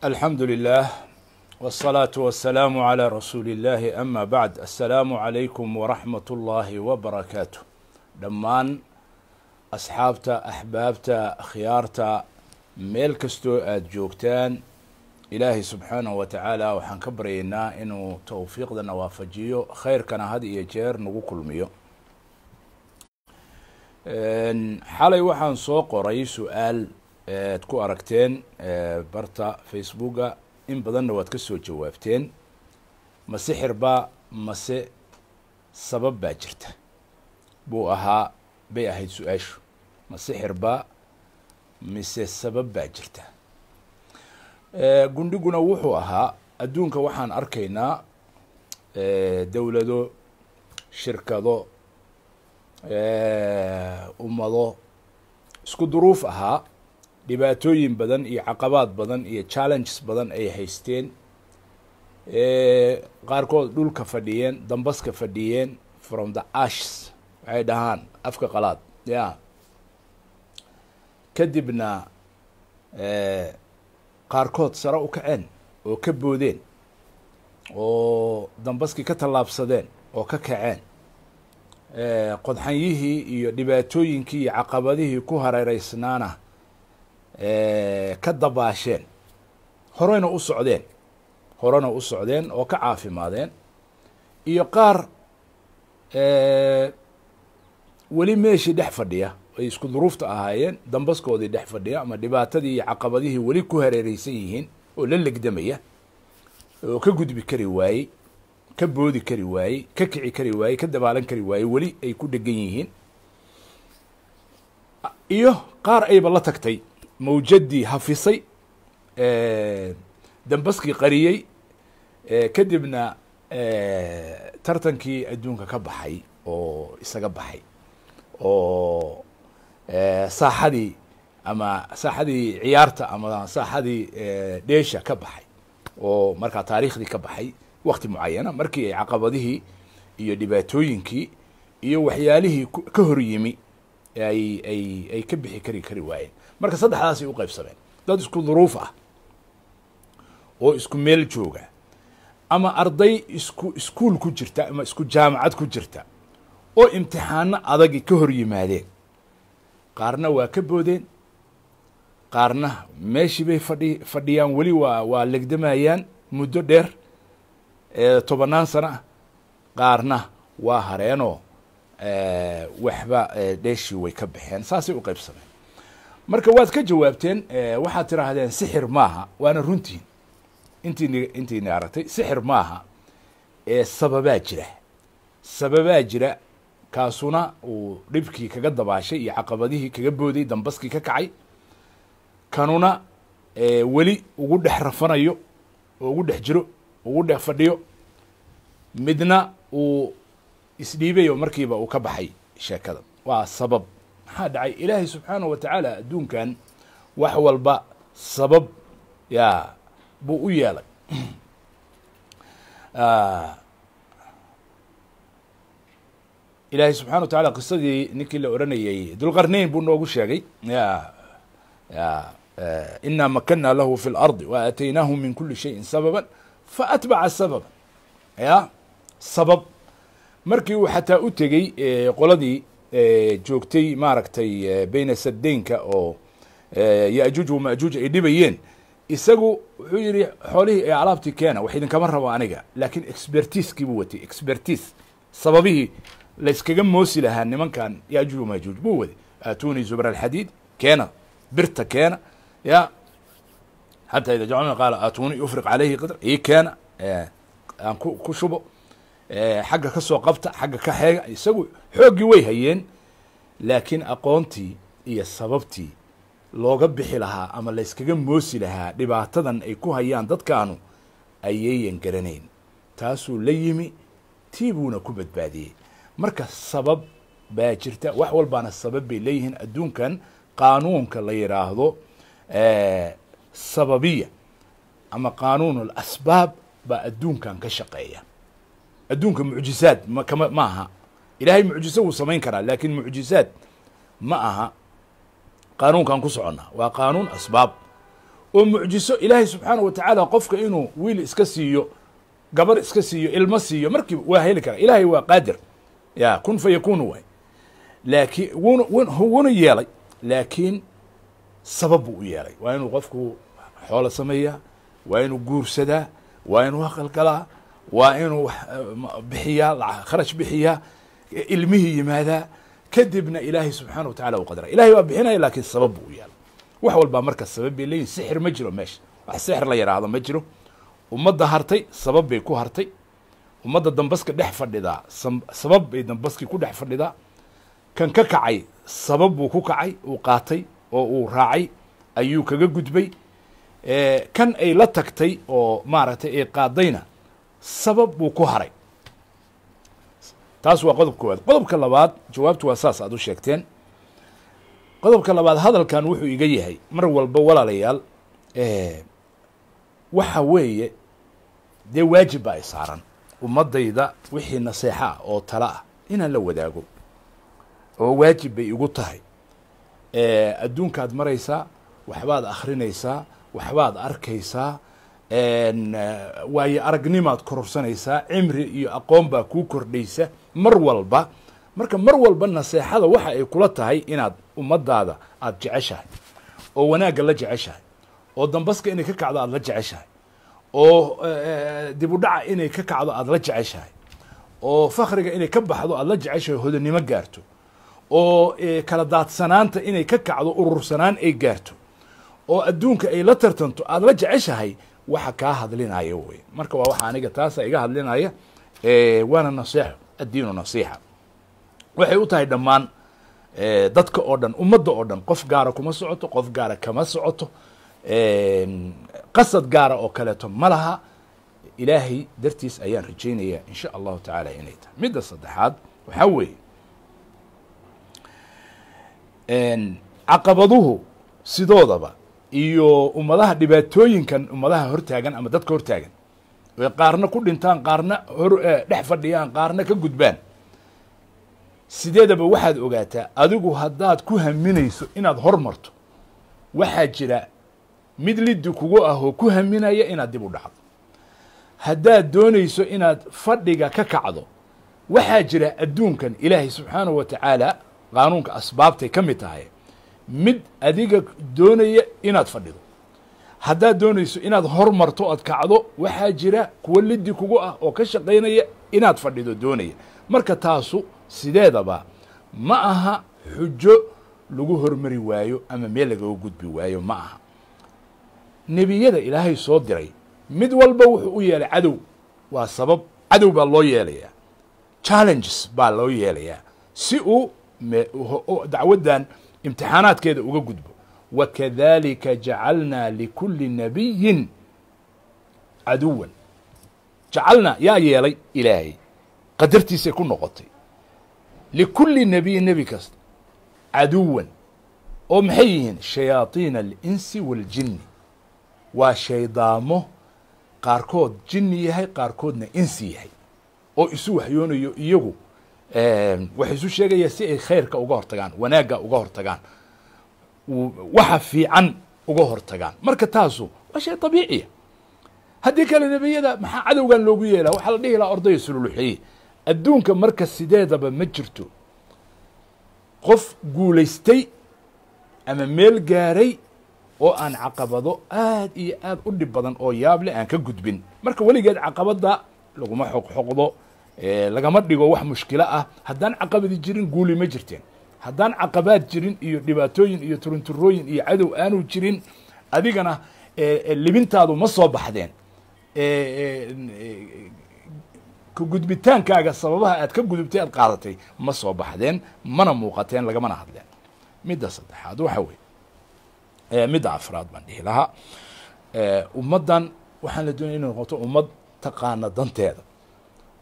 الحمد لله والصلاة والسلام على رسول الله أما بعد السلام عليكم ورحمة الله وبركاته دمان أصحابتا أحبابتا خيارتا ميل كستو آد جوجتان إلهي سبحانه وتعالى وحان كبرينا إنو توفيق دا نوافجيو خير كان هذه يجير نقو كل ميو حالي وحان سوق ورأي سؤال تكو أركتين برتا فيسبوكا إن بدن واد كسو جوابتين ما سحر با ما سبب باجرته بو أها بي أهيد سؤاشو ما سحر با مس سبب باجرته قندقنا وحو أها أدونك وحان أركينا دولة دو شركة دو أمضو اسكو ظروف أها dhibaatooyin badan iyo caqabaad badan iyo challenges badan ay haysteen qaarkood dhulka fadhiyeen dambaska fadhiyeen from the ashes waxay dhahaan afka qalaad ya kadibna qaarkood sare u kaceen oo ka boodeen oo dambaskii ka tallaabsadeen oo ka kaceen qodxanyihii iyo dhibaatooyinkii iyo caqabadihii ku hareereysnaana ka dabaasheen horena u socdeen oo ka caafimaadeen iyo qaar weli meeshii dhex fadhiya ay isku duruufta ahaayeen dambaskoodii dhex fadhiya ama dhibaatadii iyo caqabadihii weli ku hareereysan yihiin oo la legdamaya oo ka gudbi kari waayey ka boodi kari waayey ka kici kari waayey ka dabaalan kari waayey weli ay ku dhegan yihiin iyo qaar ayba la tagtay mawjadii hafisay dambaskii qariyey kadibna tartankii adduunka ka baxay oo isaga baxay oo saaxadii ama saaxadii ciyaarta ama saaxadii dheesha ka baxay oo markaa taariikhdii ka baxay wakti mucayana markii ay caqabadihii iyo dhibaatooyinkii iyo waxyaalihii ka hor yimi ay ka bixi kari waayeen marka saddexdaasay u qaybsameen dad isku duruuf ah oo isku meel jooga ama arday iskuul ku jirta ama isku jaamacad ku jirta oo imtixaano adagi ka hor yimaadeen qaarna waa ka boodeen qaarna meeshii bay fadhiyaan weli waa legdamayaan muddo dheer 10 sano ah qaarna waa hareenoo waxba dheeshii way ka baxeen saasay u qaybsameen marka waad ka jawaabteen waxaad tiraahdeen sixir maaha waana runtiin intiina aragtay sixir maaha sababaa jira kaasuna uu dhibkii kaga dabaashay iyo caqabadihii kaga booday dambaskii ka kacay kanuna weli ugu dhex rafanayo oo ugu dhex jiro ugu dhex fadhiyo midna uu isdhiibayo markiiba uu ka baxay sheekada waa sabab maxaa dhacay ilaahay subxaanahu watacaala adduunkan wax walba sabab yaa buu u yeelay ilaahay subxana watacala qisadii ninkii la oranayay dulqarnayn buu noogu sheegay inaa makanna lahu fi اlardi waaataynaahu min kuli shayin sababa faatbaca sababa ya sabab markii uu xataa u tegey qoladii joogtay maaragtay bayna sadeynka oo yajuuj wamajuuj ay dhibayeen isagu wuxuu yihi xoolihii ee alaabtii keena wax idinkama rabo aniga laakiin expertiskii buu watay expertis sababihii la iskaga moosi lahaa nimankan yajuuj wamajuuj buu waday aatuni zubra alxadiid keena birta keena ya xataa ida jacalna qaala aatuni ufriq calayhi qidr ii keena aan ku shubo xagga ka soo qabta xagga ka xeega isagu xooggii way hayeen laakiin aqoontii iyo sababtii looga bixi lahaa ama la yskaga moosi lahaa dhibaatadan ay ku hayaan dadkaanu ayayan garanayn. taasuu la yimi, tii buuna ku badbaadiyey. marka sabab baa jirta, wax walbaana sabab bay leeyihiin. adduunkan qaanuunka la yidhaahdo sababiya ama qaanuun alasbaab baa adduunkan ka shaqeeya. adduunka mucjisaad ma aha. ilaahay mucjiso wuu samayn karaa, laakiin mucjisaad ma aha qaanuunkan ku soconnaa. waa qaanuun asbaab oo mucjiso ilaahay subxaanahu wa tacaala qofka inuu wiil iska siiyo, gabar iska siiyo, ilmo siiyo markiiba waa heli karaa. ilaahay waa qaadir, ya kun fa yakunu waay. laakiin wuuna yeelay, laakiin sabab buu u yeelay. waa inuu qofku xoolo sameeyaa, waa inuu guursadaa, waa inuu aqalgalaa, waa inuu bixiyaa kharash bixiyaa, ilmihii yimaadaa, kadibna ilaahay subxaana wa tacala u qadara. ilahay waa bixinaya, laakiin sabab buu u yeelay. wax walbaa marka sabab bay leeyihin. sixir ma jiro meesha, wax sixir la yidhaahdo ma jiro. ummadda hartay sabab bay ku hartay. ummadda dambaska dhex fadhidaa sabab bay dambaskii ku dhex fadhidaa. kan ka kacay sabab buu ku kacay, uu qaatay oo uu raacay, ayuu kaga gudbay. kan ay la tagtay oo maaragtay ay qaadayna sabab buu ku haray. taas waa qodob koowaad. qodobka labaad, jawaabtu waa saas aad u sheegteen. qodobka labaad, hadalkan wuxuu iga yahay mar walba walaalayaal, waxa weeye dee waajib baa ay saaran ummadayda wixii naseexo ah oo talo ah inaan la wadaago, oo waajib bay igu tahay. adduunkaad maraysaa, waxbaad akhrinaysaa, waxbaad arkaysaa, waayo aragnimaad kororsanaysaa, cimri iyo aqoon baa kuu kordhaysa mar walba. marka mar walba naseexada waxa ay kula tahay inaad ummadaada aad jeceshahay, oo wanaagga la jeceshahay, oo dambaska inay ka kacdo aad la jeceshahay, oo dibudhaca inay ka kacdo aad la jeceshahay, oo fakriga inay ka baxdo aad la jeceshahay, hodannimo gaarto, oo kala daadsanaanta inay ka kacdo urursanaan ay gaarto, oo adduunka ay la tartanto aad la jeceshahay, waxa kaa hadlinaya wey. marka waa waxa aniga taasa iga hadlinaya. waana naseexo, addiinu nasiixa. waxay u tahay dhammaan dadka oo dhan, ummadda oo dhan. qof gaara kuma socoto, qof gaara kama socoto, qasad gaara oo kaleeto ma laha. ilaahay dartiis ayaan rajaynayaa in sha allahu tacaala inay tahay. midda saddexaad waxaa weeye caqabaduhu sidoodaba iyo ummadaha dhibaatooyinkan ummadaha hortaagan ama dadka hortaagan, ay qaarna ku dhintaan, qaarna dhex fadhiyaan, qaarna ka gudbaan. sideedaba waxaad ogaataa adigu haddaad ku haminayso inaad hormarto, waxaa jira mid liddi kugu ah oo ku haminaya inaad dib u dhacdo. haddaad doonayso inaad fadhiga ka kacdo, waxaa jira adduunkan ilaahay subxaanahu wa tacaala qaanuunka asbaabtay ka mid tahay mid adiga doonaya inaad fadhido. haddaad doonayso inaad hormarto oad kacdo, waxaa jira kuwa liddi kugu ah oo ka shaqaynaya inaad fadhido doonaya. marka taasu sideedaba ma aha xujo lagu hormari waayo ama meel lagaga gudbi waayo ma aha. nebiyada ilaahay soo diray mid walba wuxuu u yeelay cadow. waa sabab cadow baa loo yeelayaa, challenges baa loo yeelayaa si uu dacwaddan imtixaanaadkeeda uga gudbo. wakadalika jacalnaa likulli nabiyin caduwan. jacalnaa yaa yeelay ilaahay, qadartiisay ku noqotay. likulli nabiyin nebi kasta caduwan oo maxay yihiin? shayaaiina alinsi waaljinni. waa shaydaamo qaarkood jinni yahay, qaarkoodna insi yahay, oo isu waxyoonayo. iyagu waxay isu sheegayaan si ay khayrka uga hortagaan, wanaagga uga hortagaan, waxa fiican uga hortagaan. marka taasu waa shay dabiiciya. haddii kale nebiyada maxaa cadowgan loogu yeelaa? waxaa la dhihi lahaa ordaya sululuxeye. adduunka marka sideedaba ma jirto qof guulaystay ama meel gaaray oo aan caqabado aad iyo aad u dhib badan oo yaable aan ka gudbin. marka weligeed caqabadda laguma xoqxoqdo, lagama dhigo wax mushkilo ah. haddaan caqabadi jirin guuli ma jirteen. haddaan caqabaad jirin iyo dhibaatooyin iyo turunturooyin iyo cadow aanu jirin, adigana libintaadu ma soo baxdeen. gudbitaankaaga sababaha aad ka gudubtay aad qaadatay ma soo baxdeen, mana muuqateen, lagamana hadleen. midda saddexaad waxa weeye midda afraad baan dhihi lahaa ummaddan waxaan la doonaya inay noqoto ummad taqaana danteeda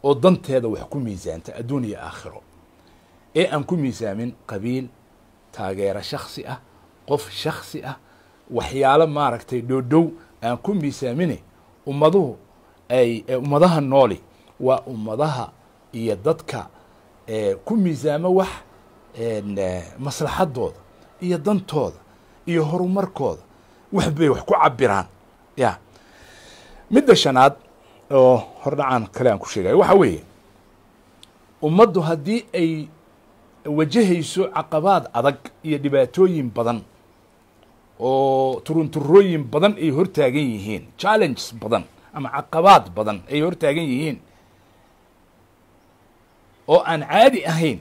oo danteeda wax ku miisaanta adduun iyo aakhiro ee aan ku miisaamin qabiil taageero shaksi ah qof shaksi ah waxyaalo maaragtay dhow aan ku miisaamine ummaduhu ay ummadaha nooli waa ummadaha iyo dadka ku miisaamo wax maslaxadooda iyo dantooda iyo horumarkooda wax bay wax ku cabiraan ya midda shanaad oo hordhacaan kale aan ku sheegayo waxa weeye ummaddu haddii ay wajahayso caqabaad adag iyo dhibaatooyin badan oo turunturooyin badan ay hortaagan yihiin challenges badan ama caqabaad badan ay hortaagan yihiin oo aan caadi ahayn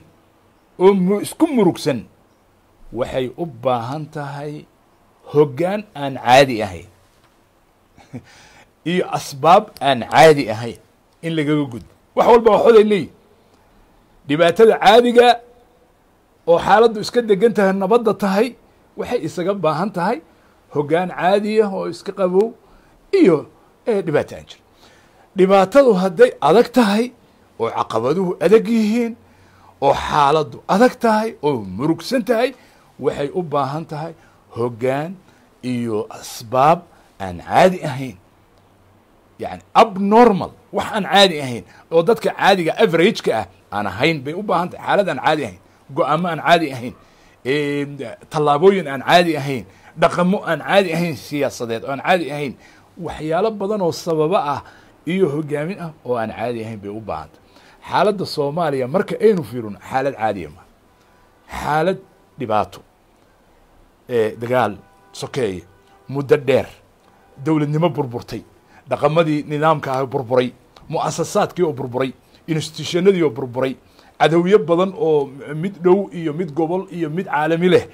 oo isku murugsan waxay u baahan tahay hoggaan aan caadi ahayn iyo asbaab aan caadi ahayn in lagaga gudbo wax walba waxooday leeyihin dhibaatada caadiga oo xaaladdu iska degan tahay nabadda tahay waxay isaga baahan tahay hoggaan caadiya oo iska qabow iyo dhibaato aan jiro dhibaatadu hadday adag tahay oo caqabaduhu adag yihiin oo xaaladdu adag tahay oo murugsan tahay waxay u baahan tahay hoggaan iyo asbaab aan caadi ahayn yani abnormal wax aan caadi ahayn oo dadka caadiga averageka ah aan ahayn bay u baahan tahay xaalad aan caadi ahayn go-aamo aan caadi ahayn tallaabooyin aan caadi ahayn dhaqamo aan caadi ahayn siyaasadeed oo aan caadi ahayn waxyaalo badan oo sababo ah iyo hogaamin ah oo aan caadi ahayn bay u baahan tahay xaaladda soomaaliya marka aynu fiirino xaalad caadiya ma xaalad dhibaato dagaal sokeeye muddo dheer dowladnimo burburtay dhaqamadii nidaamka ah burburay mu'asasaadkii oo burburay institutionadii oo burburay cadowyo badan oo mid dhow iyo mid gobol iyo mid caalami leh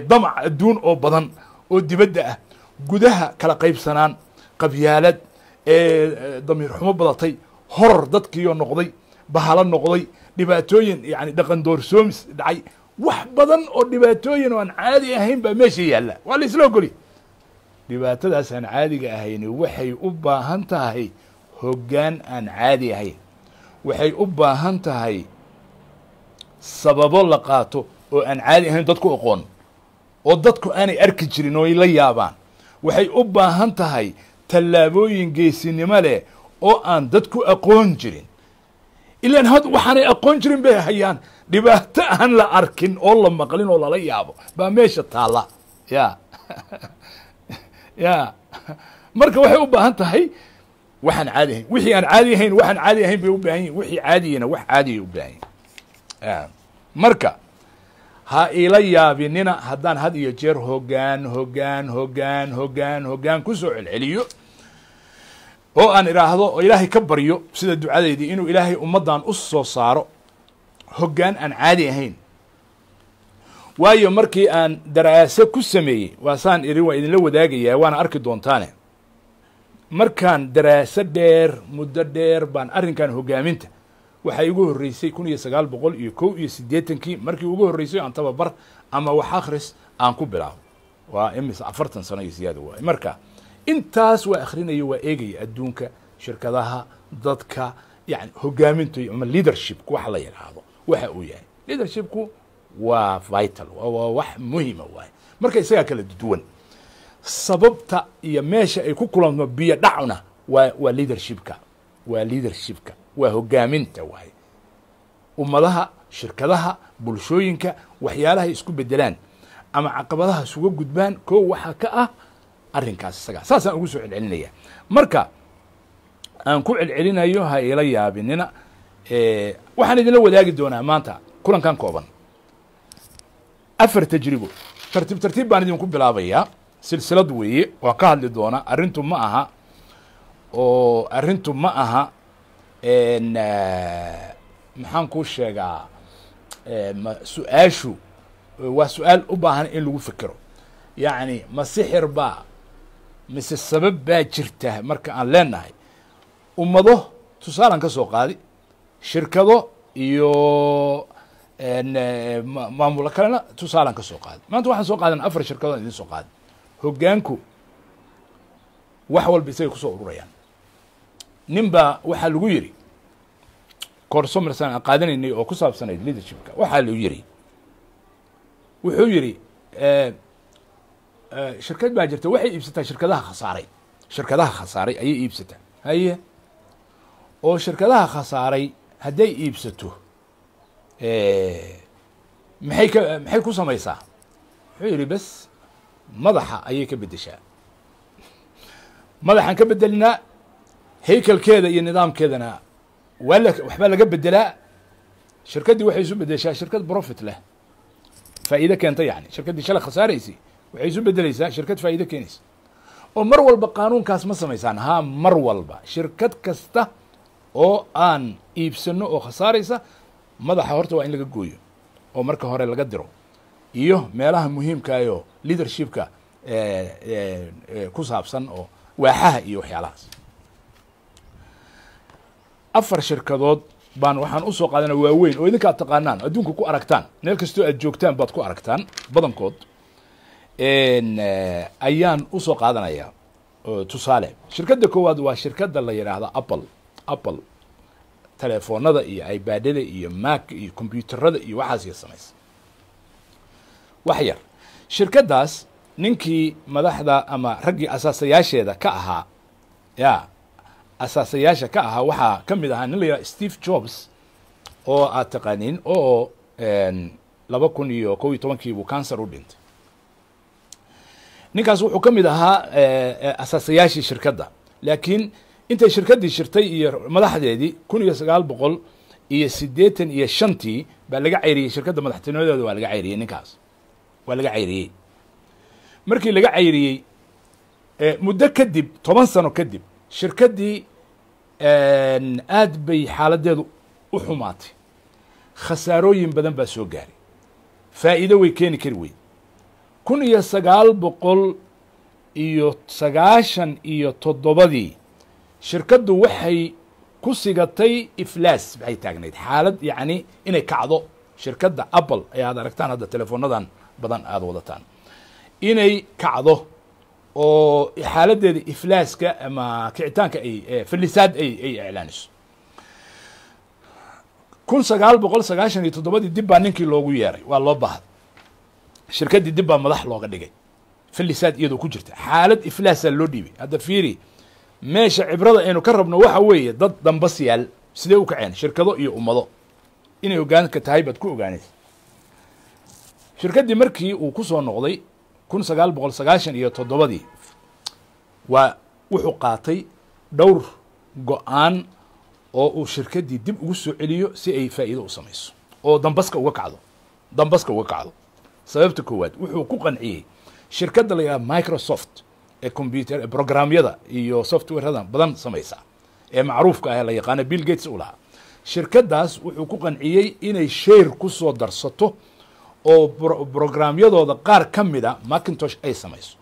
damac adduun oo badan oo dibadda ah gudaha kala qaybsanaan qabyaalad damiir xumo badatay horor dadkiioo noqday bahalo noqday dhibaatooyin yani dhaqan doorsoomis dhacay wax badan oo dhibaatooyin oo aan caadi ahayn baa meesha yaalla waa la isla ogoli dhibaatadaas aan caadiga ahayni waxay u baahan tahay hoggaan aan caadi ahayn waxay u baahan tahay sababo la qaato oo aan caadi ahayn dadku aqoon oo dadku aanay arki jirin oo ay la yaabaan waxay u baahan tahay tallaabooyin geesinimo leh oo aan dadku aqoon jirin ilaan waxaanay aqoon jirin bay hayaan dhibaato aan la arkin oo la maqlin oo lala yaabo baa meesha taalla ya ya marka waxay u baahan tahay waxaan caadi ahayn wixii aan caadi ahayn waxaan caadi ahayn bay u baahan yihin wixii caadiyana wax caadiyay u baahan yihin marka ha ila yaabinina haddaan had iyo jeer hoggaan ku soo celceliyo oo aan idhaahdo oo ilaahay ka baryo sida ducadeydii inuu ilaahay ummaddan u soo saaro hoggaan aan caadi ahayn waayo markii aan daraaso ku sameeyey waasaan idin waa idinla wadaagayaa waana arki doontaane markaan daraaso dheer muddo dheer baan arrinkan hoggaaminta waxaa igu horreysay 1981 markii ugu horreysay aan tababar ama wax akhris aan ku bilaabo waa imis 40 sano iyo siyaada waay marka intaas waa akhrinayo waa eegaya adduunka shirkadaha dadka yani hoggaamintu ama leadership waxa la yidhaahdo waxa uu yahay leadershipku waa vital waa wax muhiima waay marka isagaa kala duwan sababta iyo meesha ay ku kulanto biyo dhacuna waa leadershipka waa hoggaaminta waay ummadaha shirkadaha bulshooyinka waxyaalahay isku bedelaan ama caqabadaha isuga gudbaan koo waxaa ka ah arrinkaas isagaa saasaan ugu soo celcelinaya marka aan ku celcelinayo ha ila yaabinina waxaan idinla wadaagi doonaa maanta kulankan kooban 4 tajribo tartiib baan idinku bilaabayaa silsilad weeye waa ka hadli doonaa arrintu ma aha maxaan kuu sheegaa su-aashu waa su-aal u baahan in lagu fekero yacni ma sixir baa mise sabab baa jirta marka aan leenahay ummado tusaalan ka soo qaadi shirkado iyo maamulo kalena tusaalaan ka soo qaaday maanta waxaan soo qaadan 4 shirkadood idin soo qaaday hoggaanku wax walba isay ku soo ururayaan ninba waxaa lagu yiri koorso marsan aan qaadanaynay oo ku saabsanayd leadershipka waxaa lagu yiri wuxuu yiri shirkad baa jirta waxay iibsataa shirkadaha khasaaray ayay iibsataa haye oo shirkadaha khasaaray hadday iibsato maxay ku samaysaa wuxuu yiri bas madaxa ayay ka bedeshaa madaxaan ka bedelinaa haykalkeeda iyo nidaamkeedana waxbaa laga bedelaa shirkaddii waxay isu bedeshaa shirkad profit leh faa'iido keenta yani shirkaddii shalay khasaaraysi waxay isu bedelaysaa shirkad faa'iido keenaysa oo mar walba qaanuunkaas ma samaysaan haa mar walba shirkad kasta oo aan iibsano oo khasaaraysa madaxa horta waa in laga gooyo oo marka hore laga diro iyo meelaha muhiimkaayo leadershipka ku saabsan oo waaxaha iyo waxyaalahaas 4 shirkadood baan waxaan u soo qaadanaa waaweyn oo idinka aad taqaanaan adduunka ku aragtaan meel kastoo aad joogtaan baad ku aragtaan badankood ayaan u soo qaadanayaa tusaale shirkadda koowaad waa shirkadda la yidhaahdo apple telefoonada iyo iPadada iyo Mac iyo computerada iyo waxaas iyo samaysa wax yar shirkaddaas ninkii madaxda ama raggii asaasayaasheeda ka ahaa asaasayaasha ka ahaa waxaa ka mid ahaa nin la yidhaha Steve Jobs oo aad taqaaniin oo 2011 buu cancer u dhintay ninkaas wuxuu ka mid ahaa asaasayaashii shirkadda laakiin intay shirkaddii shirtay iyo madaxdeedii 1985 baa laga cayriyey shirkadda madaxtinimadeeda waa laga cayriyey ninkaas waa laga cayriyey markii laga cayriyey muddo kadib 10 sano kadib shirkaddii aad bay xaaladeedu u xumaatay khasaarooyin badan baa soo gaaray faa'iido way keeni kari wey 1997 shirkaddu waxay ku sigatay iflaas waxay taagnayd xaalad yacni inay kacdo shirkadda Apple ay aad aragtaan hadda teleefoonadan badan aad wadataan inay kacdo oo xaaladeeda iflaaska ama kicitaanka ay falisaad ay iclaaniso 1997 dib baa ninkii loogu yeeray waa loo baahday shirkaddii dib baa madax looga dhigay falisaad iyadoo ku jirta xaalad iflaasaa loo dhiibay hadda fiiri meesha cibrada aynu ka rabno waxa weeye dad dambas yaal sidee u kaceen shirkado iyo ummado inay hoggaanka tahay baad ku ogaanaysa shirkaddii markii uu ku soo noqday 1997 waa wuxuu qaatay dhowr go-aan oo uu shirkaddii dib ugu soo celiyo si ay faa'iido u samayso oo dambaska uga kacdo sababta koowaad wuxuu ku qanciyey shirkadda la yidhaha Microsoft ee computer programyada iyo softwarada badan samaysa ee macruufka ah la yaqaan Bill Gates u lahaa shirkaddaas wuxuu ku qanciyey inay share ku soo darsato oo programyadooda qaar ka mida Macintosh ay samayso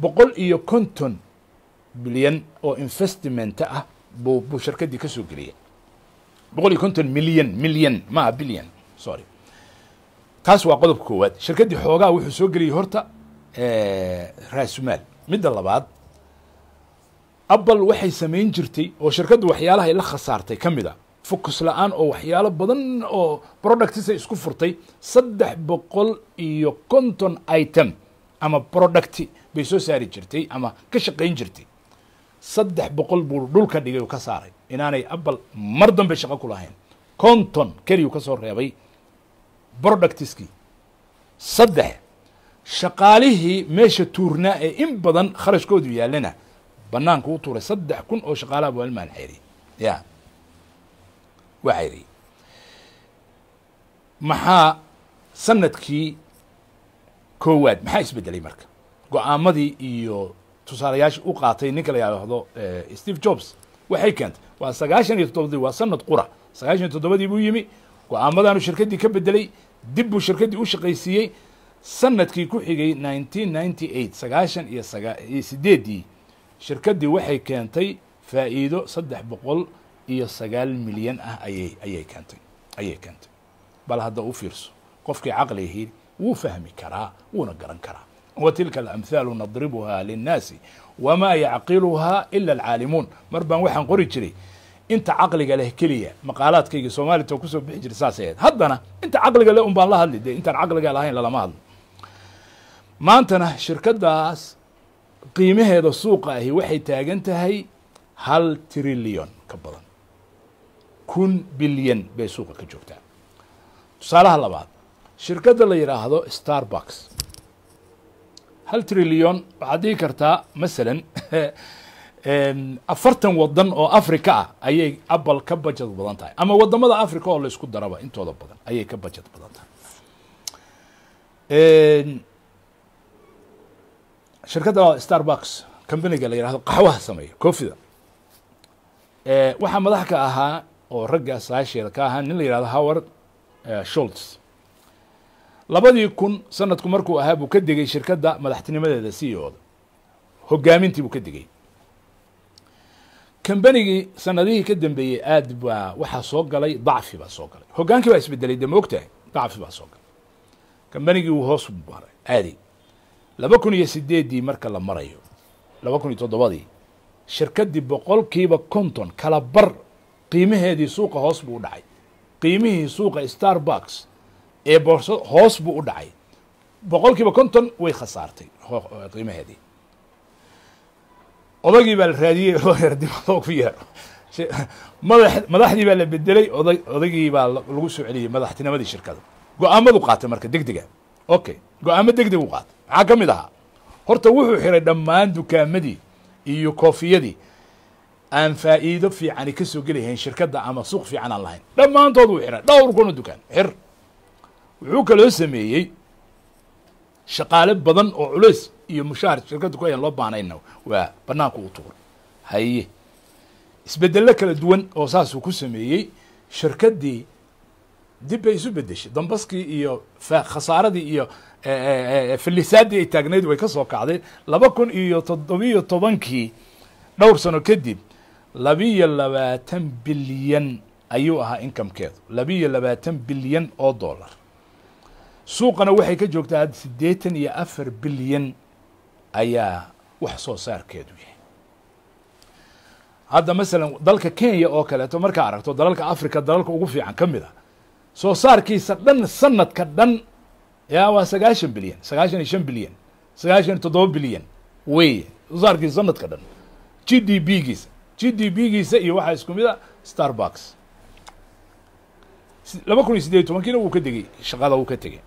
150 bilyan oo investment ah buu shirkaddii ka soo geliyay 150 milyan ma bilyan sorry taas waa qodob koowaad shirkaddii xoogaa wuxuu soo geliyay horta raasumaal midda labaad Apple waxay samayn jirtay oo shirkaddu waxyaalaha ay la khasaartay ka mid ah focus la'aan oo waxyaalo badan oo products ay isku furtay 350 item ama product bay soo saari jirtay ama ka shaqayn jirtay 300 buu dhulka dhigay oo ka saaray inaanay Apple mar dambe shaqo ku lahayn konton kaliya ka soo reebay productski 3 shaqaalihii meesha tuurnaa ee in badan kharashkoodu yaalana banaanku u tuuray 3,000 oo shaqaalaha buu almaan xiri وعيري maxaa sanadkii koowaad maxaa isbedelay marka go'aamadii iyo tusaalayaasha u qaatay ninka la yiraahdo Steve Jobs waxay keentay waa 97 waa sanad qura 97 buu yimi go'aamadanu shirkaddii ka bedelay dib buu shirkaddii u shaqaysiiyey sanadkii ku xigay 1998 shirkaddii waxay keentay faa'iido 309 milyan ah ayay keentay bal hadda u fiirso qofkii caqligii wuu fahmi karaa wuuna garan karaa وتلك الأمثال نضربها للناس وما يعقلها إلا العالمون مربان waxaan qori jiray inta caqliga leh kaliya maqaalaadkayga Soomaaliya ku soo bixi jiray saaseed haddana inta caqliga leh baan la hadlay inta caqliga lahayn lama hadlo maantana shirkadaas qiimaheeda suuqa ahi waxay taagan tahay 1 trillion ka badan 1 bilyan bay suuqa ka joogtaa tusaalaha labaad shirkada la yiraahdo Starbucks 1 trillion waxaad dhihi kartaa masalan 40 wadan oo Afrika ah ayay Apple ka budget badan tahay ama wadamada Afrika oo la isku daraba intooda badan ayay ka budget badan tahay shirkadda Starbucks company-ga la yiraahdo qaxwaha sameeyo koofida waxa madax ka ahaa oo ragga saasheeda ka ahaa nin la yiraahdo Howard Schultz 2000 sanadku markuu ahaa buu ka digay shirkadda madaxtinimadeeda CEO-da hogaamintii buu ka digay kambanigi sanadihii ka dambeeyay aad baa waxa soo galay dacfi baa soo galay hogaankii baa isbedelay demoogtahay dacfi baa soo galay kambanigi uu hoos u baray aadi 2008 marka la marayo 2007 shirkadii boqolkiiba 50 kala bar qiimaheedii suuqa hoos buu u dhacay qiimihii suuqa Starbucks ee boorso hoos buu u dhacay boqolkiiba 50 way khasaartay qiimaheedii odagii baa la raadiyay oo yardimo ku yeero madaxdii baa la bedelay odagii baa lagu soo celiyay madaxtinimadii shirkadda go'aamadu qaatay marka degdega okay go'aamo degdeg u qaatay maxaa ka mid ahaa horta wuxuu xiray dhammaan dukaamadii iyo koofiyadii aan faa'iido fiican ka soo gelayn shirkadda ama suuq fiican aan lahayn dhammaantood wuu xiray dhowr kun oo dukaan xir wuxuu kaloo sameeyey shaqaale badan oo culays iyo mushaar shirkadda ku ayaan loo baahnayna waa banaanku u tuuray haye isbedelo kala duwan oo saas uu ku sameeyey shirkaddii dib bay isu bedeshay dambaskii iyo khasaaradii iyo filisaadii ay taagneyd way ka soo kacday 2017 dhowr sano kadib 22 bilyan ayuu ahaa incomekeedu 22 bilyan oo dollar suuqana waxay ka joogtaa 84 bilyan ayaa wax soo saarkeedu yahay hadda masalan dalka Kenya oo kaleeto marka aragto dalalka Afrika dalalka ugu fiican kamida soo saarkiisa dhan sanadka dhan yaa waa 90 bilyan 95 bilyan 97 bilyan way soo saarkiisa sanadka dhan GDP-giisa iyo waxa isku mid ah Starbucks 2018 uu ka digay shaqada uu ka tagay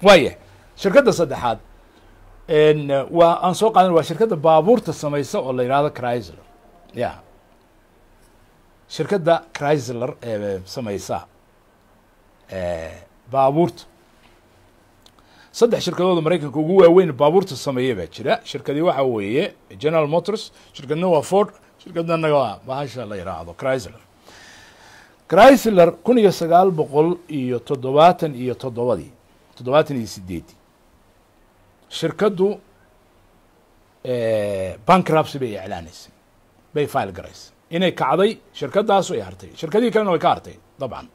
waaye shirkadda saddexaad waa aan soo qaadan waa shirkadda baabuurta samaysa oo la yiraahdo Chrysler shirkadda Chrysler ee samaysa baabuurta saddex shirkadood Mareykanka ugu waaweyn baabuurta sameeyay baa jira shirkadii waxa weeye General Motors shirkadna waa Ford shirkadna waa bahasha la yiraahdo Chrysler 1977 shirkadu bankruptcy bay iclaanisay bay file garaysay inay kacday shirkadaas ay hartay shirkadii kalena way ka hartay dabcan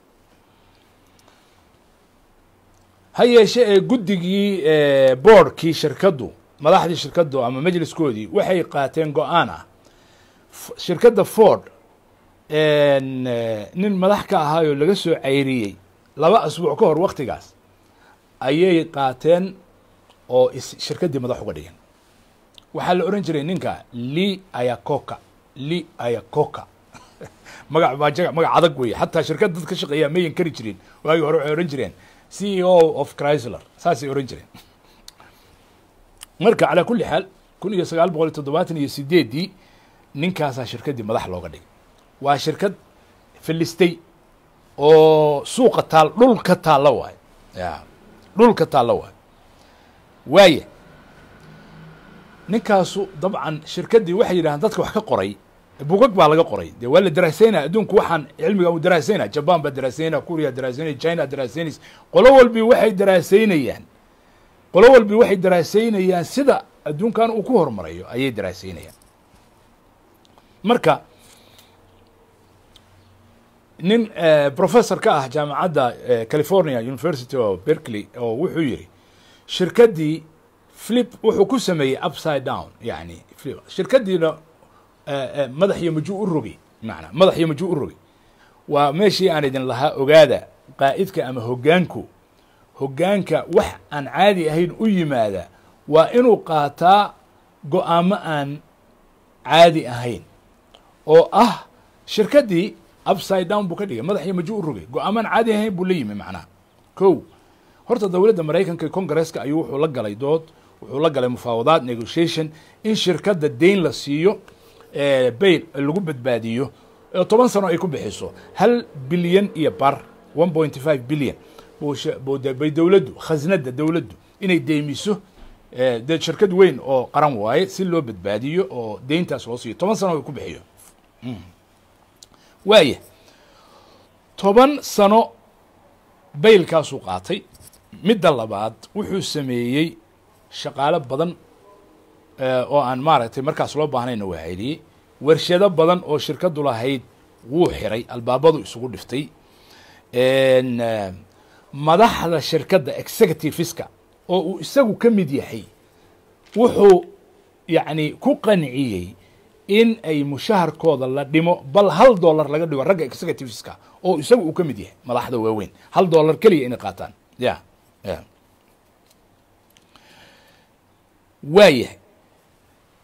hayeeshee guddigii boardkii shirkadu madaxdii shirkadu ama majliskoodii waxay qaateen go'aan ah shirkadda Ford nin madax ka ahaayo laga soo cayriyay 2 asbuuc ka hor waqtigaas ayay qaateen oo shirkadii madax uga dhigeen waxaa la oran jiray ninka Lee Iacocca magac adag weeye xataa shirkad dad ka shaqeeya ma kari jireen waagi hore waxay oran jireen CEO of Chrysler saasay oran jireen marka ala kulli xaal 1978 ninkaas shirkadii madax looga dhigay waa shirkad filistay oo suuqa taal dhulka taala waay dhulka taala waay waaye ninkaasu dabcan shirkadii waxay yiraahdaan dadka wax ka qoray bugag baa laga qoray de wala daraasayna adduunku waxaan cilmiga uu daraasayna Japan ba daraasayna Korea daraasayna China daraasayna qolo walbi waxay daraasaynayaan sida adduunkan uu ku hormarayo ayay daraasaynayaan marka nin professor ka ah jaamacadda California University of Berkeley oo wuxuu yiri shirkaddii flip wuxuu ku sameeyey upside down yani shirkaddiina madax iyo majuu u rogay macna madax iyo majuu u rogay waa meeshii aan idin lahaa ogaada qaa'idka ama hoggaanka wax aan caadi ahayn u yimaada waa inuu qaataa go'aamo aan caadi ahayn oo ah shirkaddii upside down buu ka dhigay madax iyo majuu u rogay go'aamo aan caadi ahayn buu la yimi macnaha kow horta dowladda maraykanka kongareeska ayuu wuxuu la galay dood wuxuu la galay mufaawadaad negotiation in shirkadda deyn la siiyo bayl lagu badbaadiyo 10 sano ay ku bixiso 1 bilyan iyo bar 1.5 bilyan bay dowladdu khaznada dowladdu inay deymiso dad shirkad weyn oo qaran waaye si loo badbaadiyo oo deyntaas loo siiyo 10 sano ay ku bixiyo waaye 10 sano baylkaasuu qaatay midda labaad wuxuu sameeyey shaqaale badan oo aan maaragtay markaas loo baahnayna waa celiyey warshado badan oo shirkaddu lahayd wuu xiray albaabadu isugu dhiftay madaxda shirkadda executiveska oo uu isagu ka mid yahay wuxuu yacni ku qanciyey in ay mushaharkooda la dhimo bal $1 laga dhigo ragga executiveska oo isagu uu ka mid yahay madaxda waaweyn $1 keliya inay qaataan waayahay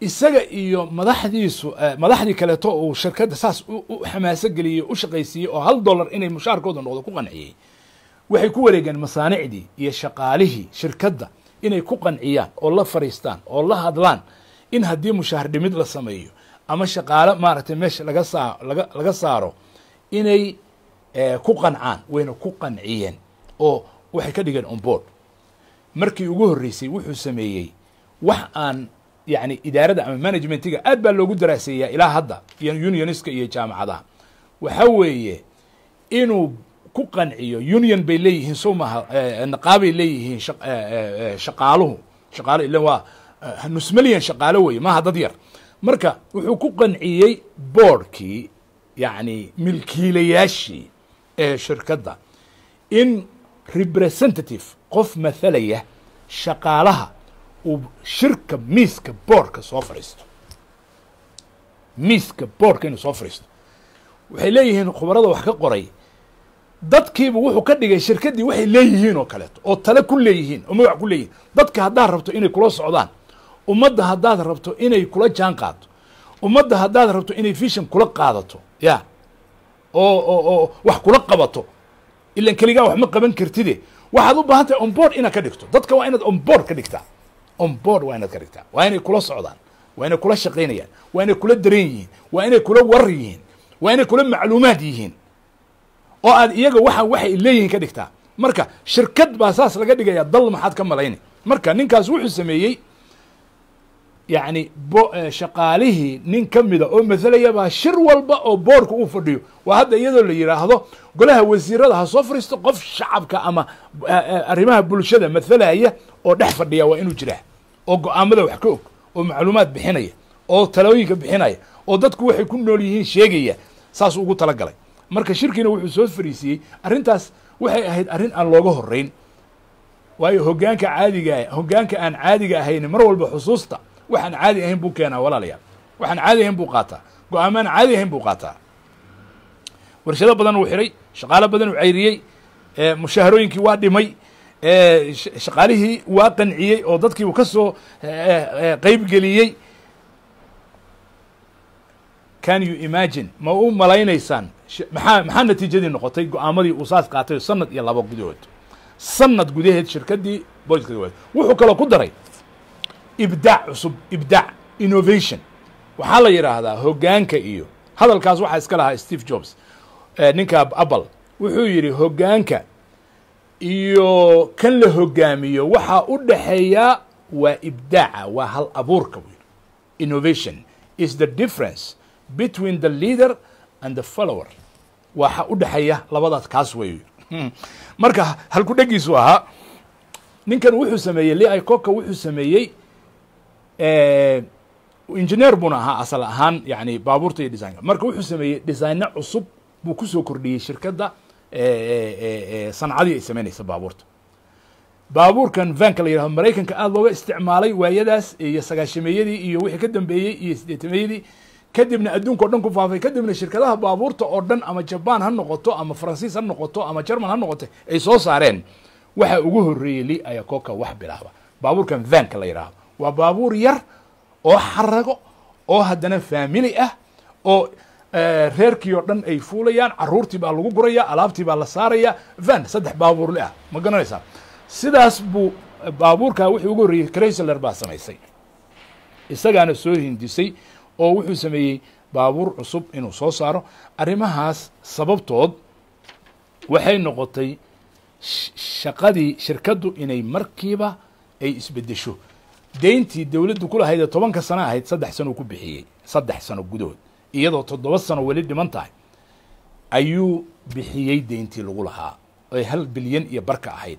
isaga iyo madaxdiisu madaxdii kaleeto uu shirkadda saas u xamaaso geliyey u shaqaysiiyey oo $1 inay mushaharkooda noqdo ku qanciyey waxay ku wareegeen masaanicdii iyo shaqaalihii shirkadda inay ku qanciyaan oo la fariistaan oo la hadlaan in haddii mushahar dhimid la sameeyo ama shaqaale maaragtay meesha laga saaro inay ku qancaan wayna ku qanciyeen oo waxay ka dhigeen on board markii ugu horreysay wuxuu sameeyey wax aan يعني إدارة أما مانجمنتيga aad baa loogu daraaseeyaa ilaa hadda iyo unionska iyo jaamacadaha waxa weeye inuu ku qanciyo union bay leeyihiin soo maaha naqaabay leeyihiin shaqaaluhu shaqaale ilaa waa nus milyan shaqaale weeye maaha dad yar marka wuxuu ku qanciyey boardkii yani milkiilayaashii shirkadda in representative qof mathalaya shaqaalaha shirka miiska boardka soo fariisto miiska boardka inuu soo fariisto waxay leeyihiin khubarada wax ka qoray dadkiiba wuxuu ka dhigay shirkaddii waxay leeyihiin oo kaleeto oo tale ku leeyihiin oo magac ku leeyihiin dadka haddaad rabto inay kula socdaan ummadda haddaad rabto inay kula jaan qaado ummadda haddaad rabto inay vision kula qaadato ya oo wax kula qabato ilan keligaa wax ma qaban kartide waxaad u baahan tahay on board inaad ka dhigto dadka waa inaad on board ka dhigtaa on board waa inaad ka dhigtaa waa inay kula socdaan waa inay kula shaqaynayaan waa inay kula dareen yihiin waa inay kula warar yihiin waa inay kula macluumaad yihiin oo aad iyaga waxay leeyihiin ka dhigtaa marka shirkad baa saas laga dhigaya dal maxaad ka malayni marka ninkaas wuxuu sameeyey yani shaqaalihii nin ka mida oo mathalaya baa shir walba oo boardka uu fadhiyo waa hadda iyadoo la yidhaahdo golaha wasiirada ha soo fariisto qof shacabka ama arrimaha bulshada mathalaya oo dhex fadhiya waa inuu jiraa oo go'aamada wax ka og oo macluumaad bixinaya oo talooyinka bixinaya oo dadku waxay ku nool yihiin sheegaya saas ugu talagalay marka shirkiina wuxuu soo fariisiyey arrintaas waxay ahayd arrin aan looga horrayn waayo hoggaanka aan caadiga ahayn mar walba xusuusta waxaan caadi ahayn buu keenaa walaalayaal waxaan caadi ahayn buu qaataa go'aamaan caadi ahayn buu qaataa warshado badan uu xiray shaqaale badan uu cayriyey mushaharooyinkii waa dhimay shaqaalihii waa qanciyey oo dadkii uu ka soo qayb geliyey can you imagine ma u malaynaysaan maxaa natiijadii noqotay go'aamadii uu saas qaatay sanad iyo 2 gudahood sanad gudaheed shirkaddii booliska wuxuu kaloo ku daray ibdaac cusub ibdaac innovation waxaa la yidhaahdaa hoggaanka iyo hadalkaas waxaa iska lahaa Steve Jobs ninka Apple wuxuu yidhi hoggaanka iyo kan la hoggaamiyo waxaa u dhaxeeya waa ibdaaca waa hal abuurka innovation is the difference between the leader and the follower waxa u dhaxeeya labadaas kaas weeyo marka halku dhagiisu ahaa ninkan wuxuu sameeyey Lee Iacocca wuxuu sameeyey engineer buna ahaa asal ahaan yani baabuurta iyo design marka wuxuu sameeyey design cusub buu kusoo kordhiyey shirkadda sancadii ay samaynaysa baabuurta. baabuurkan vanka la yidhahdo maraykanka aada looga isticmaalay waayadaas iyo sagaashameeyadii iyo wixii ka dambeeyey iyo siddeetameeyadii, kadibna adduunka o dhan ku faafay, kadibna shirkadaha baabuurta oo dhan ama jabaan ha noqoto ama faransiis ha noqoto ama jerman ha noqoto ay soo saareen. waxa ugu horreeyey li ayakoka wax bilaaba baabuurkan vanka la yidhaahdo. waa baabuur yar oo xarago oo haddana faamili ah oo reerkii oo dhan ay fuulayaan, caruurtii baa lagu guraya, alaabtii baa la saaraya, van 3 baabuurle ah, ma garanaysaa. sidaas buu baabuurkaa wuxuu ugu horreeyey Chrysler baa samaysay, isagaana soo hindisay oo wuxuu sameeyey baabuur cusub inuu soo saaro. arrimahaas sababtood waxay noqotay shaqadii shirkaddu inay markiiba ay isbedesho. deyntii dawladdu ku lahayd 10 sano ahayd 3 sano ku bixiyey, 3 sano gudahood, iyadoo 7 sano weli dhiman tahay ayuu bixiyey deyntii lagu lahaa ay 1 bilyan iyo barka ahayd.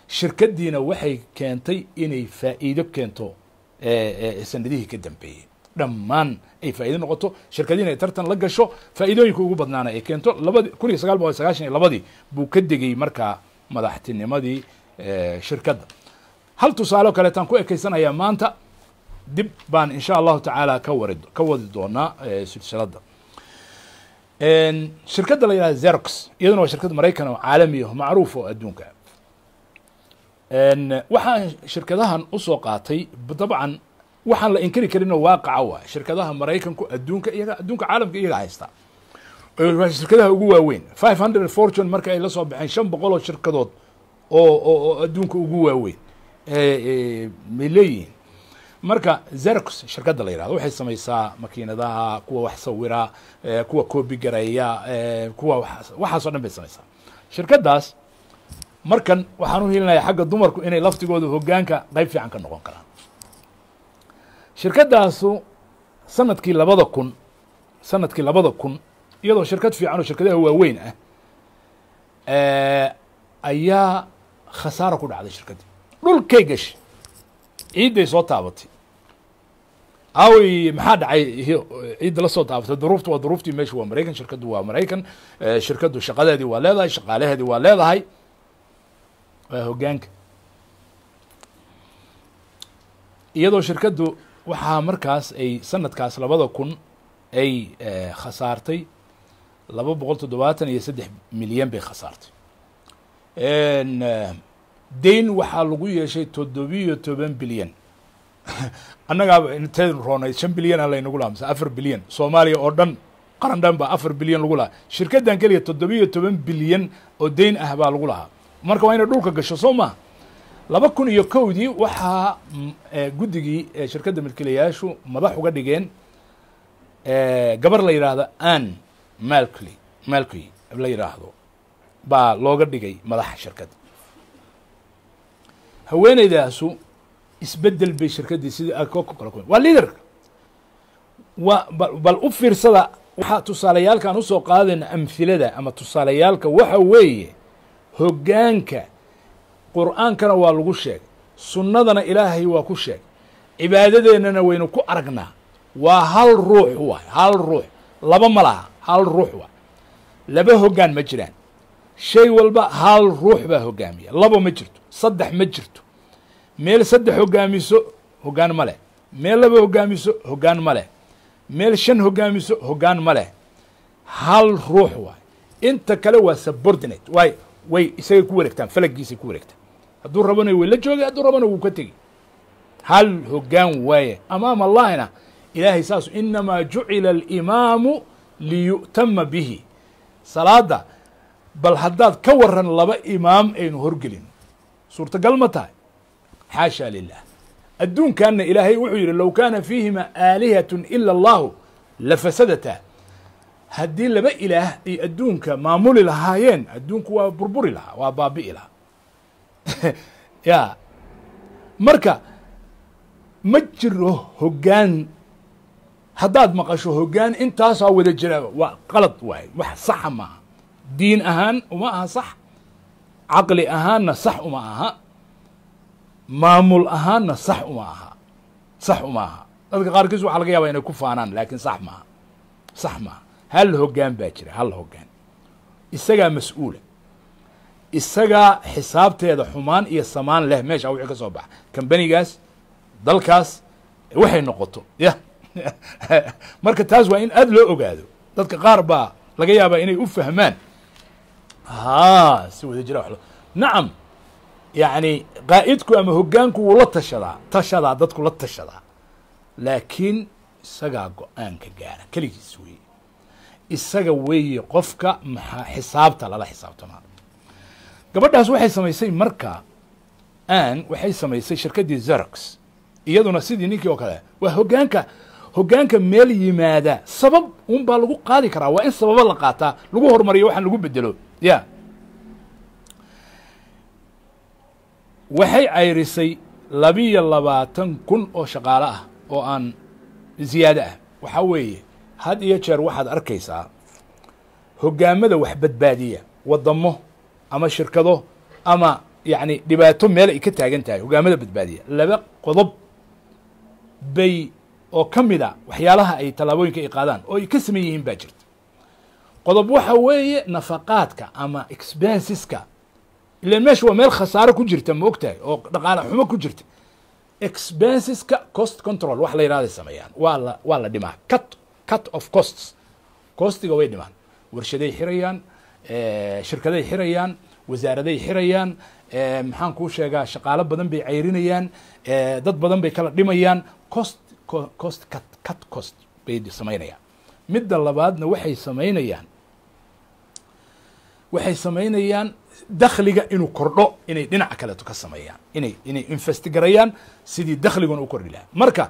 shirkaddiina waxay keentay inay faa'iido keento sanadihii ka dambeeyey, dhammaan ay faa'iido noqoto, shirkadiina ay tartan la gasho, faa'iidooyinka ugu badnaana ay keento. 1992 buu ka degay markaa madaxtinimadii shirkadda. hal tusaale kaleetaan ku ekaysanayaa maanta, dib baan insha allahu tacaala ka wadi doonaa silsiladda. shirkadda la yidhahda Xerox iyaduna waa shirkad maraykan oo caalami ah macruuf oo adduunka. waxaan shirkadahan usoo qaatay dabcan waxaan la inkiri karinoo waaqaca waa shirkadaha maraykanku adduunka caalamka iyaga haysta, shirkadaha ugu waaweyn 500 fortune marka ay la soo baxeen 500 oo shirkadood oo adduunka ugu waaweyn may leeyihiin. marka Xerox shirkadda la yidhahdo waxay samaysaa makiinadaha, kuwa wax sawira, kuwa koobi gareeya, kuwa waxaasoo dhan bay samaysaa. shirkaddaas markan waxaan u helinayaa xagga dumarku inay laftigooda hoggaanka qayb fiican ka noqon karaan. shirkaddaasu sanadkii 2000 iyadoo shirkad fiican oo shirkadaha waaweyn ah ayaa khasaaro ku dhacday. shirkaddii dhulkay gashay, ciidday soo taabatay. maxaa dhacay? ciidda la soo taabatay duruuftu waa duruuftii meesha waa maraykan, shirkaddu waa maraykan, shirkaddu shaqadeedii waa leedahay, shaqaalaheedii waa leedahay, waa hoggaanka. iyadoo shirkaddu waxaa markaas ay sanadkaas 2000 ay khasaartay 273 milyan bay khasaartay. deyn waxaa lagu yeeshay 17 bilyan. annagaaba inteed roonay 5 bilyan a laynagu lahaa mise 4 bilyan. soomaaliya oo dhan qaran dhan baa 4 bilyan lagu lahaa. shirkaddan keliya 17 bilyan oo deyn ah baa lagu lahaa. marka waa inay dhulka gasho soo maha. 2001dii waxaa guddigii shirkadda milkiilayaashu madax uga dhigeen gabar la yidhaahdo Ann Malky la yidhaahdo baa looga dhigay madaxa shirkadda. haweeneydaasu isbedel bay shirkaddii sidii waa liaderka. bal u fiirsada waxaa tusaalayaalkaan usoo qaadayna amhilada ama tusaalayaalka waxa weeye hoggaanka. qur'aankana waa lagu sheegay, sunnadana ilaahay waa ku sheegay, cibaadadeennana waynu ku aragnaa. waa hal ruux waay, hal ruux, laba ma laha, hal ruux waay. laba hoggaan ma jiraan. shay walba hal ruux baa hoggaamiya, laba ma jirto, 3 ma jirto. meel 3 hoggaamiso hoggaan ma leh, meel 2 hoggaamiso hoggaan ma leh, meel 5 hoggaamiso hoggaan ma leh. hal ruux waay. inta kale waa subordinate way isagay ku wareegtaan, falagiisay ku wareegtaan. hadduu rabana way la joogay, hadduu rabana wuu ka tegi. hal hoggaan waaye amaam allahina ilaahay saasu inamaa jucila alimaamu liyu'tama bihi. salaada bal haddaad ka waran 2 imaam aynu horgelin, suurtagal ma tahay? xaasha lilah. adduunkanna ilaahay wuxuu yidhi low kaana fiihima aalihatun ila allahu lafasadataa. haddii 2 ilaah ay adduunka maamuli lahaayeen, adduunku waa burburi lahaa, waa baabi'i lahaa. ya marka ma jiro hoggaan. haddaad maqasho hoggaan intaasaa wada jira, waa qalad waaye, wax saxa maaha. diin ahaan uma aha sax, caqli ahaanna sax uma aha, maamul ahaanna sax uma aha. dadka qaarkiis waxaa laga yaabaa inay ku faanaan, laakiin sax maaha. hal hoggaan baa jira, hal hoggaan. isagaa mas-uula isagaa xisaabteeda xumaan iyo samaan leh meesha wixii ka soo baxa kambanigaas dalkaas waxay noqoto ya marka taas waa in aad loo ogaado dadka qaar baa laga yaabaa inay u fahmaan si wada jira nacam yani qaa'idku ama hoggaanku wuu la tashadaa dadku la tashadaa laakiin isagaa go-aanka gaara keligiis weeye isaga weeye qofka maxaa xisaabta lala xisaabtamaa gabadhaas waxay samaysay marka waxay samaysay shirkaddii Xerox iyaduna sidii ninkii oo kale waa hoggaanka meel yimaada sabab un baa lagu qaadi karaa waa in sababa la qaataa lagu horumariyo waxaan lagu bedelo ya waxay cayrisay 22,000 oo shaqaale ah oo aan ziyaado ah waxaa weeye had iyo jeer waxaad arkaysaa hoggaamada wax badbaadiya waddamo ama shirkado ama yani dhibaato meel ay ka taagan tahay hoggaamada badbaadiya laba qodob bay oo ka mid a waxyaalaha ay tallaabooyinka ay qaadaan oo ay ka saman yihiin baa jirta qodob waxa weeye nafaqaadka ama expenseska ilan meesha waa meel khasaaro ku jirta ma og tahay oo dhaqaale xumo ku jirta expenseska cost control wax la yidhahday sameeyaan waa la dhimaa cut of costiga way dhimaan warshaday xirayaan shirkaday xirayaan wasaaraday xirayaan maxaan kuu sheegaa shaqaalo badan bay cayrinayaan dad badan bay kala dhimayaan cost bay samaynayaan midda labaadna waxay samaynayaan dakhliga inuu kordho inay dhinaca kaleeto ka sameeyaan inay investigarayaan sidii dakhliguna u kordhi lahaa marka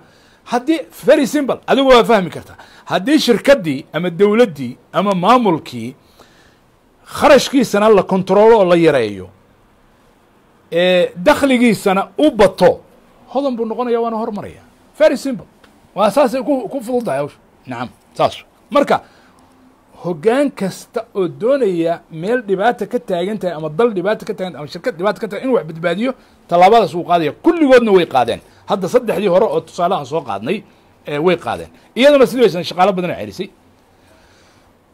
haddii very simple adigu waa fahmi kartaa haddii shirkaddii ama dowladdii ama maamulkii kharashkiisana la controlo oo la yareeyo dakhligiisana u bato hodan buu noqonaya waana hormaraya very simple waa saasay ku fududahay hawsha nacam saas marka hoggaan kasta oo doonaya meel dhibaata ka taagan tahay ama dal dhibaata ka taagan ama shirkad dhibaata ka tahay inuu wax badbaadiyo tallaabadaas wuu qaadaya kulligoodna way qaadeen hadda saddexdii hore oo tusaalahan soo qaadnay way qaadeen iyaduna sidii waysan shaqaalo badan oo celisay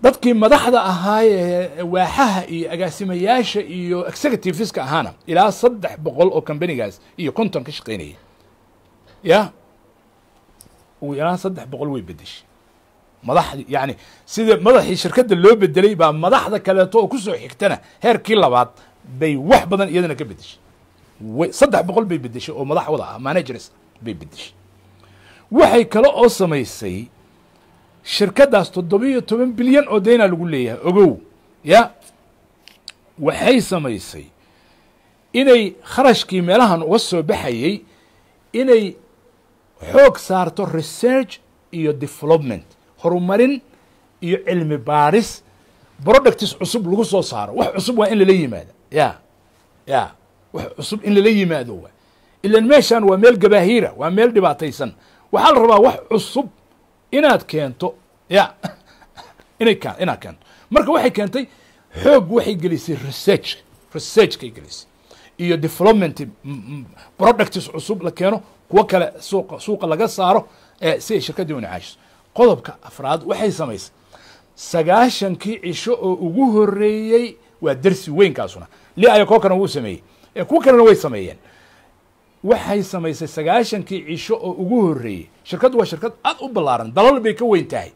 dadkii madaxda ahaayee waaxaha iyo agaasimayaasha iyo executiveska ahaana ilaa 300 oo kambanigaas iyo 50 ka shaqaynayay ya ilaa 300 way bedeshay madaxdii yani sida madaxii shirkadda loo bedelay baa madaxda kaleeto oo kusoo xigtana heerkii labaad bay wax badan iyadana ka bedeshay 300 bay bedeshay oo madax wada ah managers bay bedeshay waxay kale oo samaysay shirkaddaas 17 bilyan oo deyna lagu leeyahay ogow ya waxay samaysay inay kharashkii meelahan uga soo baxayay inay xoog saarto research iyo development horumarin iyo cilmi baaris products cusub lagu soo saaro wax cusub waa in lala yimaado ya wax cusub in lala yimaado waa ilan meeshan waa meel gabaahira waa meel dhibaataysan waxaa la rabaa wax cusub inaad keento ya inaad keento marka waxay keentay xoog waxay gelisay researchkay gelisay iyo development products cusub la keeno kuwa kale suuqa laga saaro si ay shirkaddii u nacaashiso qodobka afraad waxay samaysay 9 cisho oo ugu horeeyey waa darsi weynkaasuna liaya koo kana wuu sameeyey kuwa kalena way sameeyeen waxay samaysay 9 cisho oo ugu horeeyey shirkaddu waa shirkad aad u ballaaran dalal bay ka weyn tahay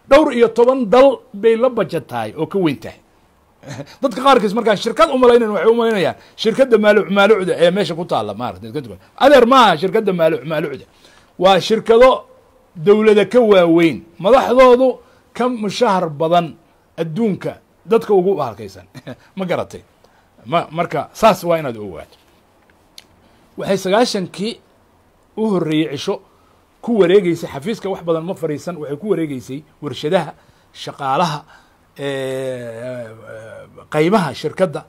dhowr iyo 10 dal bay la budget tahay oo ka weyn tahay dadka qaarkiis markaa shirkad u malaynayan waxay u malaynayaan shirkadda maalucda ee meesha ku taalla maaragtay adeer maaha shirkadda maalucda waa shirkado dowlada ka waaweyn madaxdoodu ka mushahar badan adduunka dadka ugu halkaysan ma garatay marka saas waa inaad ogaato waxay 9 u horeeyey cisho ku wareegaysay xafiiska wax badan ma fariisan waxay ku wareegaysay warshadaha shaqaalaha qaybaha shirkadda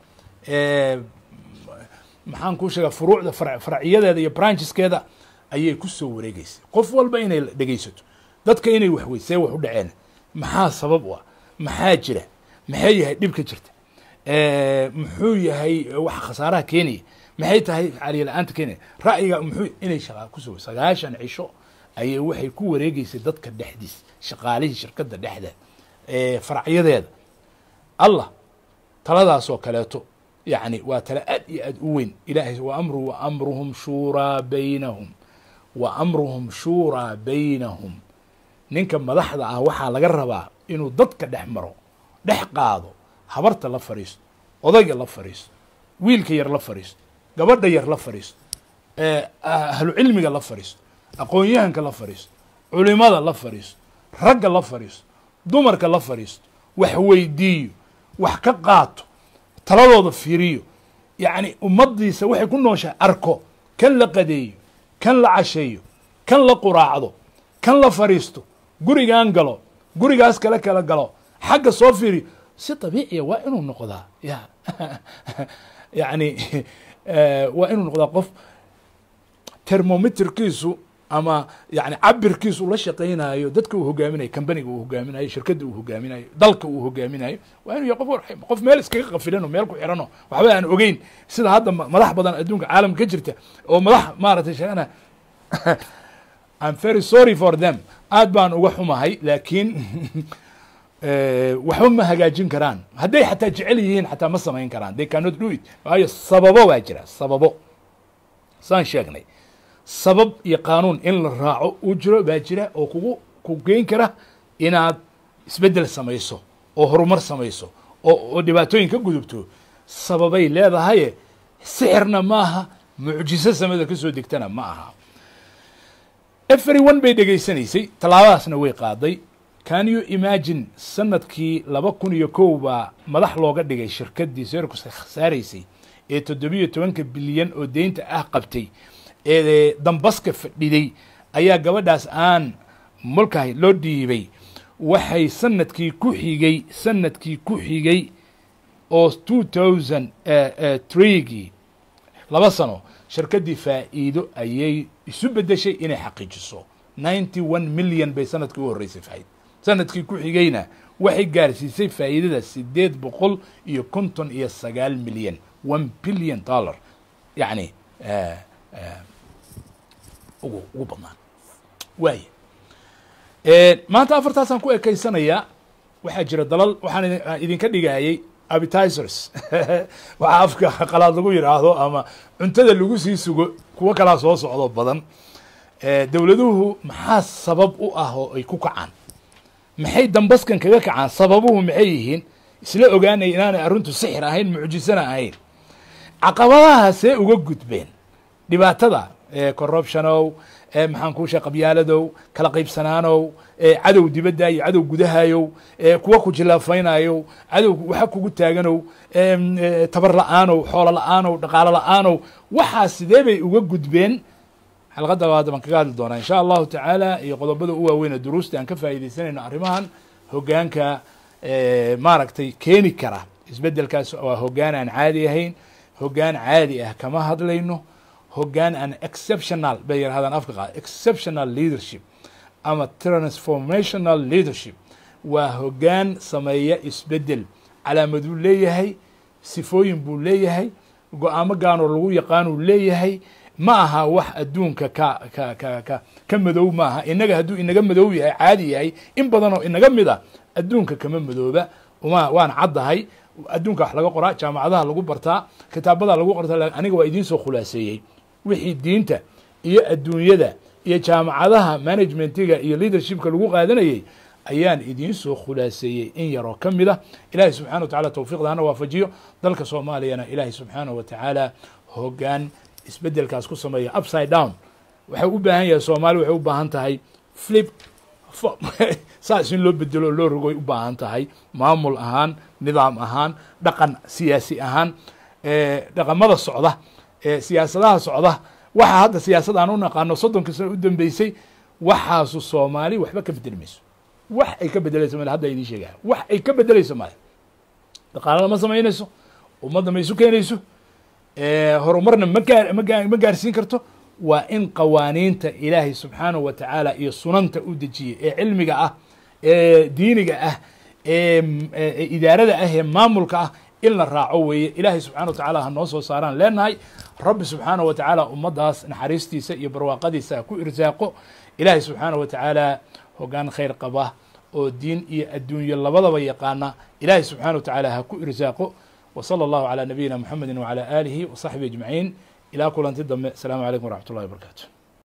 maxaan kuu sheegaa furuucda farciyadeeda iyo brancheskeeda ayay ku soo wareegaysay qof walba inay dhegaysato dadka inay waxweysee wax u dhaceen maxaa sabab u ah maxaa jira maxay yahay dhibka jirta muxuu yahay wax khasaaraha keenaya maxay tahay caliya la-aanta keenaya ra'yiga muxuu inay shaqaa ku soo 9 cisho ayay waxay ku wareegaysay dadka dhexdiis shaqaalihii shirkadda dhexdeeda faracyadeeda allah taladaasoo kaleeto yani waa tala aad iyo aad u weyn. ilaahay waamruhum shuuraa baynahum, wa amruhum shuuraa baynahum. ninka madaxda ah waxaa laga rabaa inuu dadka dhex maro, dhex qaado, habarta la fadhiisto, odayga la fadhiisto, wiilka yar la fadhiisto, gabadha yar la fadhiisto, ahlu cilmiga la fadhiisto, aqoon-yahanka la fadhiisto, culimada la fadhiisto, ragga la fadhiisto, dumarka la fadhiisto, wax weydiiyo, wax ka qaato, taladooda fiiriyo. yacni ummaddiisa waxay ku nooshahay arko, kan la qadeeyo, kan la casheeyo, kan la quraacdo, kan la fadhiisto, gurigaan galo, gurigaas kala galo, xagga soo fiiriyo. si dabiiciya waa inuu noqdaa yani waa inuu noqdaa qof termometerkiisu ama yani cabirkiisu la shaqaynayo dadka uu hogaaminayo, kambaniga uu hogaaminayo, shirkadda uu hogaaminayo, dalka uu hogaaminayo. waa inuu yahay qof meel iskaga qafilano, meel ku xirano, waxba aan ogeyn, sida hadda madax badan adduunka caalamka ka jirta oo madax maaragtay sheegana I'm very sorry for them, aad baan uga xumahay, laakiin waxba ma hagaajin karaan. hadday xataa jecel yihiin xataa ma samayn karaan, they cannot do it. waayo sababo waa jira, sababo saan sheegnay, sabab iyo qaanuun in la raaco uu jiro baa jira oo ku geyn kara inaad isbeddel samayso oo horumar samayso oo dhibaatooyin ka gudubto. sababay leedahaye sixirna maaha, mucjiso samada ka soo degtana ma aha. everyone bay dhegaysanaysay, tallaabadaasna way qaaday. can you imagine sanadkii 2001 baa madax looga dhigay shirkaddii Sercos khasaaraysay ee 17 bilyan oo deynta ah qabtay ee dambaska fadhiday, ayaa gabadhaas aan mulkahay loo dhiibay. waxay sanadkii ku xigay oo 2003gii 2 sano shirkaddii faa'iido ayay isu bedeshay inay xaqiijiso. 91 milyan bay sanadkii u horreysay faa'iido, sanadkii ku xigayna waxay gaarsiisay faa'iidada 859 milyan, $1 billion yani ugu badnaan. waay maanta afartaasaan ku ekaysanayaa. waxaa jira dalal waxaan idinka dhigayay appetizers waxaa afka qalaad lagu yidhaahdo ama cuntada lagu sii sugo, kuwo kalaa soo socdo badan. dowladuhu maxaa sabab u ah oo ay ku kacaan? maxay dambaskan kaga kacaan? sababuhu maxay yihiin? isla ogaanay inaanay arrintu sixir ahayn, mucjisana ahayn. caqabadahaasee uga gudbeen dhibaatada corruptionow, maxaan kuu sheeg qabyaaladow, kala qaybsanaanow, cadow dibadda iyo cadow gudahayow, kuwa ku jilaafaynayow, cadow waxa kugu taaganow, tabar la-aanow, xoolo la-aanow, dhaqaalo la-aanow. waxaa sidee bay uga gudbeen? xalqadda waa baan kaga hadli doonaa insha allahu tacaala, iyo qodobada u waaweyna duruusta aan ka faa'iidaysanayno arrimahan hoggaanka maaragtay keeni kara isbeddelkaas. waa hoggaan aan caadi ahayn, hoggaan caadi ah kama hadlayno, hoggaan aan exceptional bay yidhahdaan afka qaad, exceptional leadership ama transformational leadership. waa hoggaan sameeya isbeddel, calaamaduu leeyahay, sifooyin buu leeyahay, go-aamo gaanoo lagu yaqaanuu leeyahay. ma aha wax adduunka ka madow maaha. inaga hadduu inaga madow yahay, caadi yahay, in badanoo inaga mid a adduunka kama madooba. waan caddahay, adduunka wax laga qoraa, jaamacadaha lagu bartaa, kitaabada lagu qortaa. aniga waa idiin soo khulaaseeyey wixii diinta iyo adduunyada iyo jaamacadaha managementiga iyo leadershipka lagu qaadanayay ayaan idiin soo khulaaseeyey in yaroo ka mid a. ilaahay subxana wa tacala tawfiiqda hana waafajiyo. dalka soomaaliyana ilaahay subxaana wa tacaala hoggaan isbeddelkaas ku sameeya. upside down waxay u baahan yahay soomaali, waxay u baahan tahay flip saas in loo bedelo loo rogoy u baahan tahay. maamul ahaan, nidaam ahaan, dhaqan siyaasi ahaan, dhaqamada socda, siyaasadaha socda. waxaa hadda siyaasad aan u naqaano 30 sano u dambeysay, waxaasu soomaali waxba ka bedeli mayso. wax ay ka bedelayso male, hadda idiin sheegaya wax ay ka bedelayso male. dhaqaalada ma samaynayso, ummadda ma isu keenayso, horumarna ma gaarsiin karto. waa in qawaaniinta ilaahay subxaanahu wa tacaala iyo sunanta u dejiyey ee cilmiga ah, ee diiniga ah, ee idaarada ah, ee maamulka ah in la raaco weeye. ilaahay subxana wa tacaala ha noo soo saaraan leenahay. rabbi subxaanahu wa tacaala ummaddaas naxariistiisa iyo barwaaqadiisa ha ku irsaaqo. ilaahay subxaanahu wa tacaala hoggaan khayr qaba oo diin iyo adduunyo labadaba yaqaana ilaahay subxaana wa tacaala ha ku irsaaqo. وصلى الله على نبينا محمد وعلى آله وصحبه أجمعين إلى كل أنت السلام عليكم ورحمة الله وبركاته.